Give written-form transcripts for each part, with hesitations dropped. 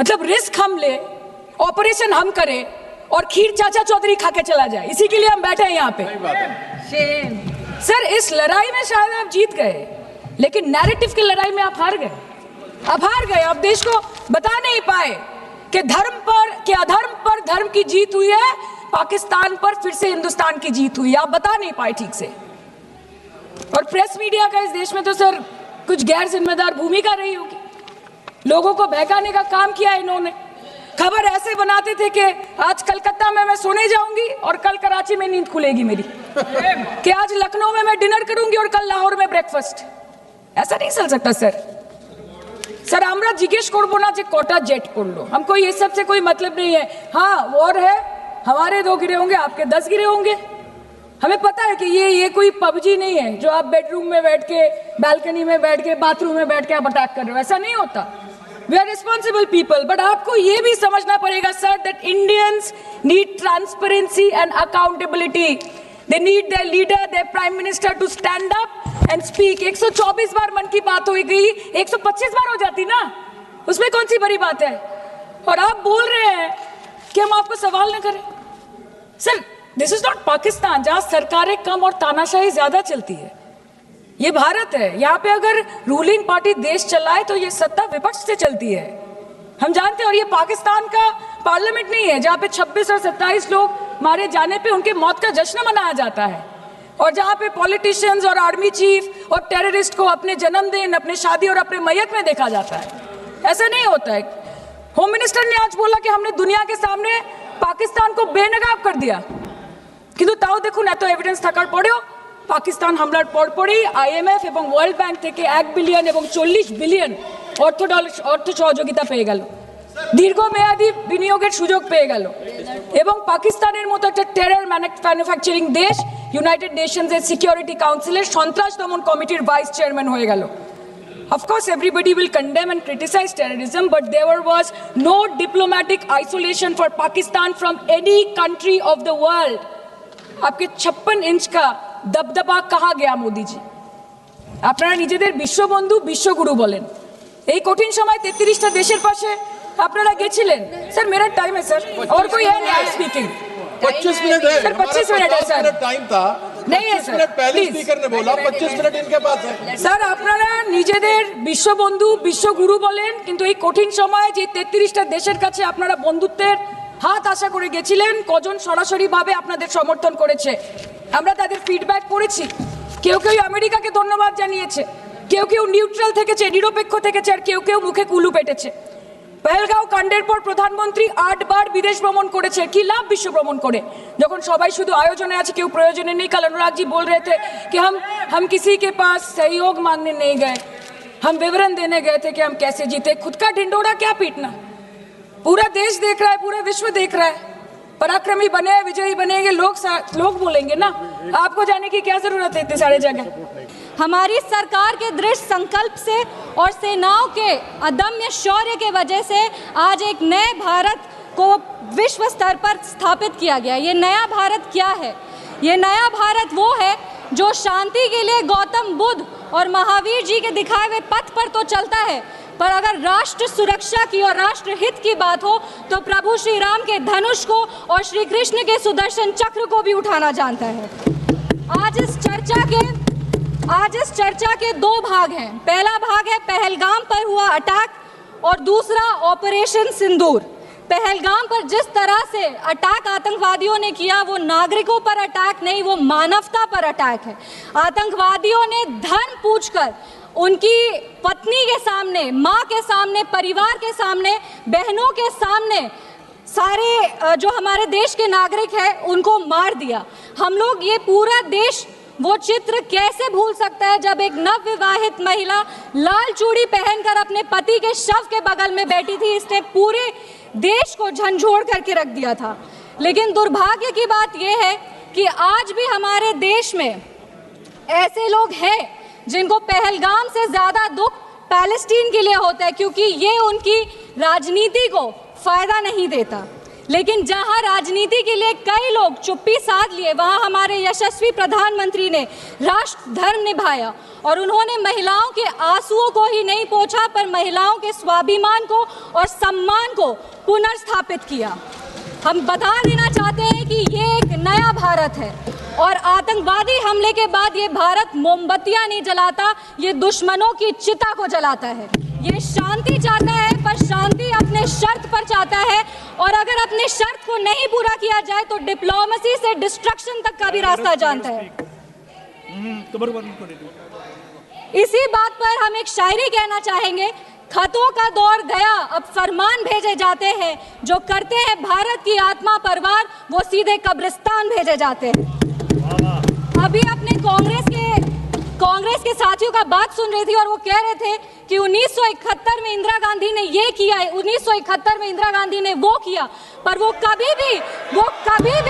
मतलब रिस्क हम ले, ऑपरेशन हम करें और खीर चाचा चौधरी खा के चला जाए, इसी के लिए हम बैठे हैं यहाँ पे। सर इस लड़ाई में शायद आप जीत गए, लेकिन नैरेटिव की लड़ाई में आप हार गए। आप हार गए, आप देश को बता नहीं पाए कि धर्म पर, कि अधर्म पर धर्म की जीत हुई है, पाकिस्तान पर फिर से हिंदुस्तान की जीत हुई है, आप बता नहीं पाए ठीक से। और प्रेस मीडिया का इस देश में तो सर कुछ गैर जिम्मेदार भूमिका रही होगी, लोगों को बहकाने का काम किया इन्होंने। खबर ऐसे बनाते थे कि आज कलकत्ता में मैं सोने जाऊंगी और कल कराची में नींद खुलेगी मेरी, कि आज लखनऊ में मैं डिनर करूंगी और कल लाहौर में ब्रेकफास्ट। ऐसा नहीं चल सकता सर আমরা জিজ্ঞেস করবো না যে कोटा जेट করলো, हमको ये सब से कोई मतलब नहीं है। हाँ और है, हमारे 2 गिरे होंगे, आपके 10 गिरे होंगे। हमें पता है कि ये कोई पबजी नहीं है जो आप बेडरूम में बैठ के, बालकनी में बैठ के, बाथरूम में बैठ के आप अटैक कर रहे हो, ऐसा नहीं होता। We are responsible people, but आपको ये भी समझना पड़ेगा sir that Indians need transparency and accountability. They need their leader, their prime minister to stand up and speak. 124 बार मन की बात हो गई, 125 बार हो जाती ना, उसमें कौन सी बड़ी बात है। और आप बोल रहे हैं कि हम आपको सवाल न करें। Sir this is not Pakistan जहां सरकारें कम और तानाशाही ज्यादा चलती है, ये भारत है। यहाँ पे अगर रूलिंग पार्टी देश चलाए तो ये सत्ता विपक्ष से चलती है, हम जानते हैं। और ये पाकिस्तान का पार्लियामेंट नहीं है जहाँ पे 26 और 27 लोग मारे जाने पे उनके मौत का जश्न मनाया जाता है, और जहाँ पे पॉलिटिशियंस और आर्मी चीफ और टेररिस्ट को अपने जन्मदिन, अपने शादी और अपने मैयत में देखा जाता है। ऐसा नहीं होता है। होम मिनिस्टर ने आज बोला कि हमने दुनिया के सामने पाकिस्तान को बेनकाब कर दिया, কিন্তু তাও দেখুন এত এভিডেন্স থাকার পরেও পাকিস্তান হামলার পরপরই আইএমএফ এবং ওয়ার্ল্ড ব্যাংক থেকে 1 বিলিয়ন এবং 40 বিলিয়ন অর্থ সহযোগিতা পেয়ে গেল, দীর্ঘমেয়াদী বিনিয়োগের সুযোগ পেয়ে গেল, এবং পাকিস্তানের মতো একটা টেরর ম্যানুফ্যাকচারিং দেশ ইউনাইটেড নেশনসের সিকিউরিটি কাউন্সিলের সন্ত্রাস দমন কমিটির ভাইস চেয়ারম্যান হয়ে গেল। Of course, everybody will condemn and criticize terrorism, but there was no diplomatic isolation for Pakistan from any country of the world. आपके 56 इंच का दबदबा कहाँ गया मोदी जी? আপনারা নিজেদের বিশ্ববন্ধু বিশ্বগুরু বলেন, এই কঠিন সময় 33টা দেশের পাশে আপনারা গেছিলেন। স্যার मेरा टाइम है सर, और कोई है नहीं स्पीकिंग। 25 मिनट है सर, 25 मिनट है सर, टाइम था नहीं है सर, पहले स्पीकर ने बोला 25 मिनट इनके पास है। স্যার আপনারা নিজেদের বিশ্ববন্ধু বিশ্বগুরু বলেন, কিন্তু এই কঠিন সময়ে যে 33টা দেশের কাছে আপনারা বন্ধুত্বের হাত আশা করে গেছিলেন, কজন সরাসরি ভাবে আপনাদের সমর্থন করেছে আমরা তাদের ফিডব্যাক পড়েছি। কেউ কেউ আমেরিকাকে ধন্যবাদ জানিয়েছে, কেউ কেউ নিউট্রাল থেকেছে, নিরপেক্ষ থেকেছে, আর কেউ কেউ মুখে কুলু পেটেছে। पहलगांव कांडेर पर प्रधानमंत्री 8 बार विदेश भ्रमण करेছে, কি লাভ বিশ্ব ভ্রমণ করে যখন সবাই শুধু আয়োজনে আছে, কেউ প্রয়োজনে নেই। कल अनुराग जी बोल रहे थे कि हम किसी के पास सहयोग मांगने नहीं गए, हम विवरण देने गए थे कि हम कैसे जीते। खुद का ढिंडोरा क्या पीटना, पूरा देश देख रहा है, पूरा विश्व देख रहा है। पराक्रमी बने, विजयी बनेंगे लोग बोलेंगे ना, आपको जाने की क्या जरूरत है इतने सारे जगह। हमारी सरकार के दृढ़ संकल्प से और सेनाओं के अदम्य शौर्य के वजह से आज एक नए भारत को विश्व स्तर पर स्थापित किया गया। ये नया भारत क्या है? ये नया भारत वो है जो शांति के लिए गौतम बुद्ध और महावीर जी के दिखाए हुए पथ पर तो चलता है, पर अगर राष्ट्र सुरक्षा की और राष्ट्र हित की बात हो तो प्रभु श्री राम के धनुष को और श्री कृष्ण के सुदर्शन चक्र को भी उठाना जानता है। आज इस चर्चा के 2 भाग हैं। पहला भाग है पहलगाम पर हुआ अटैक, और दूसरा ऑपरेशन सिंदूर। पहलगाम पर जिस तरह से अटैक आतंकवादियों ने किया, वो नागरिकों पर अटैक नहीं, वो मानवता पर अटैक है। आतंकवादियों ने धन पूछकर उनकी पत्नी के सामने, माँ के सामने, परिवार के सामने, बहनों के सामने सारे जो हमारे देश के नागरिक हैं उनको मार दिया। हम लोग ये पूरा देश वो चित्र कैसे भूल सकता है जब एक नवविवाहित महिला लाल चूड़ी पहनकर अपने पति के शव के बगल में बैठी थी। इसने पूरे देश को झंझोड़ करके रख दिया था। लेकिन दुर्भाग्य की बात यह है कि आज भी हमारे देश में ऐसे लोग हैं जिनको पहलगाम से ज़्यादा दुख पैलेस्टीन के लिए होता है, क्योंकि ये उनकी राजनीति को फ़ायदा नहीं देता। लेकिन जहां राजनीति के लिए कई लोग चुप्पी साध लिए, वहां हमारे यशस्वी प्रधानमंत्री ने राष्ट्र धर्म निभाया और उन्होंने महिलाओं के आंसुओं को ही नहीं पोंछा, पर महिलाओं के स्वाभिमान को और सम्मान को पुनर्स्थापित किया। हम बता देना चाहते हैं कि ये एक नया भारत है और आतंकवादी हमले के बाद ये भारत मोमबत्तियां नहीं जलाता, ये दुश्मनों की चिता को जलाता है। ये शांति चाहता है, पर शांति अपने शर्त पर चाहता है, और अगर अपने शर्त को नहीं पूरा किया जाए तो डिप्लोमेसी से डिस्ट्रक्शन तक का भी रास्ता जानता है। इसी बात पर हम एक शायरी कहना चाहेंगे, खतों का दौर गया अब फरमान भेजे जाते हैं, जो करते हैं भारत की आत्मा परवार वो सीधे कब्रिस्तान भेजे जाते हैं। अभी अपने कांग्रेस के साथियों का बात सुन रही थी और वो कह रहे थे कि 1971 में इंदिरा गांधी ने ये किया है, 1971 में इंदिरा गांधी ने वो किया, पर वो कभी भी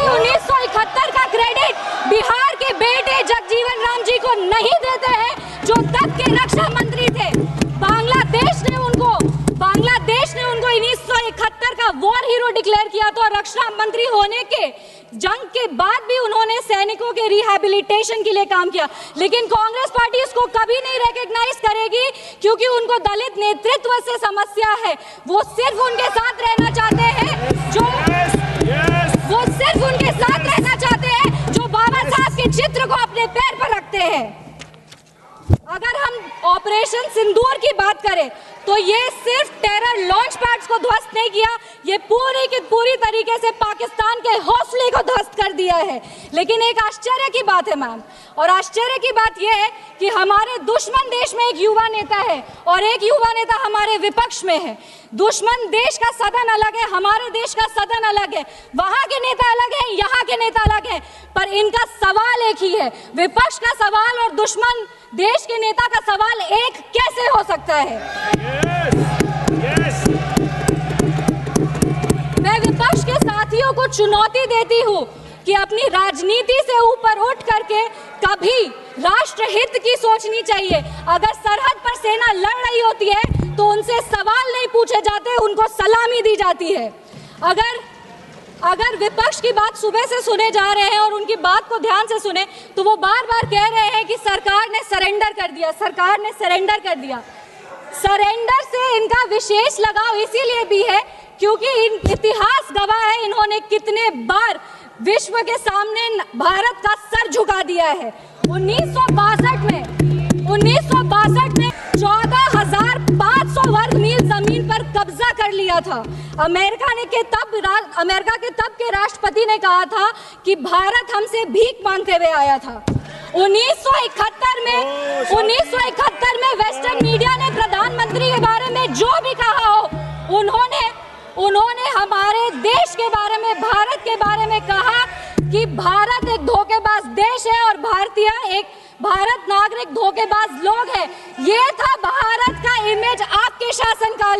1971 का क्रेडिट बिहार के बेटे जगजीवन राम जी को नहीं देते हैं, जो तब के रक्षा मंत्री थे। बांग्लादेश ने उनको 1971 का वॉर हीरो डिक्लेयर किया था और रक्षा मंत्री होने के जंग के बाद भी उन्होंने सैनिकों के रिहैबिलिटेशन के लिए काम किया। लेकिन कांग्रेस पार्टी इसको कभी नहीं रिकॉग्नाइज करेगी, क्योंकि उनको दलित नेतृत्व से समस्या है। वो सिर्फ उनके साथ रहना चाहते हैं जो बाबा साहब के चित्र को अपने पैर पर रखते हैं। अगर हम ऑपरेशन सिंदूर की बात करें तो ये सिर्फ टेरर लॉन्च पैड्स को ध्वस्त नहीं किया, ये पूरी की पूरी तरीके से पाकिस्तान के हौसले को ध्वस्त कर दिया है। लेकिन एक आश्चर्य की बात है मैम, और आश्चर्य की बात यह है कि हमारे दुश्मन देश में एक युवा नेता है और एक युवा नेता हमारे विपक्ष में है। दुश्मन देश का सदन अलग है, हमारे देश का सदन अलग है, वहां के नेता अलग है, यहाँ के नेता अलग है, पर इनका सवाल एक ही है। विपक्ष का सवाल और दुश्मन देश के नेता का सवाल एक कैसे हो सकता है? मैं विपक्ष के साथियों को चुनौती देती हूँ कि अपनी राजनीति से ऊपर उठ करके कभी राष्ट्रहित की सोचनी चाहिए। अगर सरहद पर सेना लड़ रही होती है तो उनसे सवाल नहीं पूछे जाते, उनको सलामी दी जाती है। अगर विपक्ष की बात सुबह से सुने जा रहे हैं और उनकी बात को ध्यान से सुने तो वो बार बार कह रहे हैं कि सरकार ने सरेंडर कर दिया, सरकार ने सरेंडर कर दिया। सरेंडर से इनका विशेष लगाव इसीलिए भी है क्योंकि इतिहास गवाह है इन्होंने कितने बार विश्व के सामने भारत का सर झुका दिया है। 1962 में 14,500 वर्ग मील जमीन पर कब्जा कर लिया था। अमेरिका के तब के राष्ट्रपति ने कहा था कि भारत हमसे भीख मांगते हुए आया था। 1971 में वेस्टर्न मीडिया ने प्रधानमंत्री के बारे में जो भी कहा हो, उन्होंने हमारे देश के बारे में, भारत के बारे में कहा कि भारत एक धोखेबाज देश है और भारत नागरिक धोखेबाज लोग हैं। ये था भारत का इमेज आपके शासनकाल में।